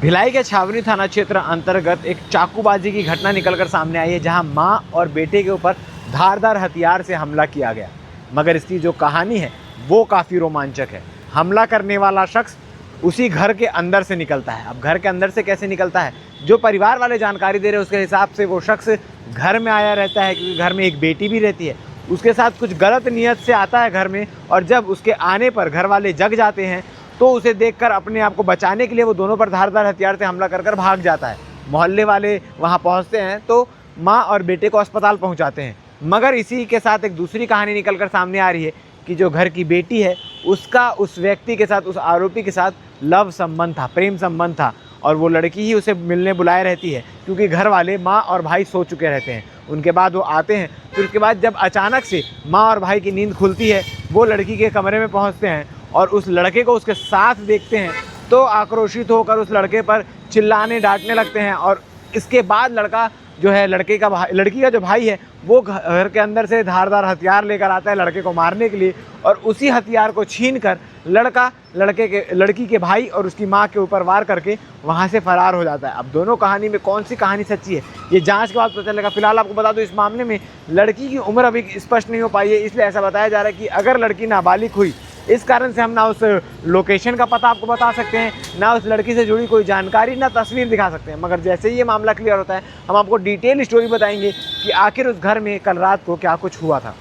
भिलाई के छावनी थाना क्षेत्र अंतर्गत एक चाकूबाजी की घटना निकलकर सामने आई है, जहां मां और बेटे के ऊपर धारदार हथियार से हमला किया गया। मगर इसकी जो कहानी है वो काफ़ी रोमांचक है। हमला करने वाला शख्स उसी घर के अंदर से निकलता है। अब घर के अंदर से कैसे निकलता है, जो परिवार वाले जानकारी दे रहे हैं उसके हिसाब से वो शख्स घर में आया रहता है, क्योंकि घर में एक बेटी भी रहती है। उसके साथ कुछ गलत नियत से आता है घर में, और जब उसके आने पर घर वाले जग जाते हैं तो उसे देखकर अपने आप को बचाने के लिए वो दोनों पर धारदार हथियार से हमला कर भाग जाता है। मोहल्ले वाले वहाँ पहुँचते हैं तो माँ और बेटे को अस्पताल पहुँचाते हैं। मगर इसी के साथ एक दूसरी कहानी निकल कर सामने आ रही है कि जो घर की बेटी है उसका उस व्यक्ति के साथ, उस आरोपी के साथ लव संबंध था, प्रेम संबंध था, और वो लड़की ही उसे मिलने बुलाए रहती है, क्योंकि घर वाले माँ और भाई सो चुके रहते हैं। उनके बाद वो आते हैं, फिर उसके बाद जब अचानक से माँ और भाई की नींद खुलती है, वो लड़की के कमरे में पहुँचते हैं और उस लड़के को उसके साथ देखते हैं तो आक्रोशित होकर उस लड़के पर चिल्लाने डांटने लगते हैं। और इसके बाद लड़का जो है, लड़की का जो भाई है वो घर के अंदर से धारदार हथियार लेकर आता है लड़के को मारने के लिए, और उसी हथियार को छीनकर लड़का लड़की के भाई और उसकी मां के ऊपर वार करके वहां से फरार हो जाता है। अब दोनों कहानी में कौन सी कहानी सच्ची है ये जांच के बाद पता चलेगा। फिलहाल आपको बता दूं, इस मामले में लड़की की उम्र अभी स्पष्ट नहीं हो पाई है, इसलिए ऐसा बताया जा रहा है कि अगर लड़की नाबालिग हुई, इस कारण से हम ना उस लोकेशन का पता आपको बता सकते हैं, ना उस लड़की से जुड़ी कोई जानकारी, ना तस्वीर दिखा सकते हैं। मगर जैसे ही ये मामला क्लियर होता है हम आपको डिटेल स्टोरी बताएंगे कि आखिर उस घर में कल रात को क्या कुछ हुआ था।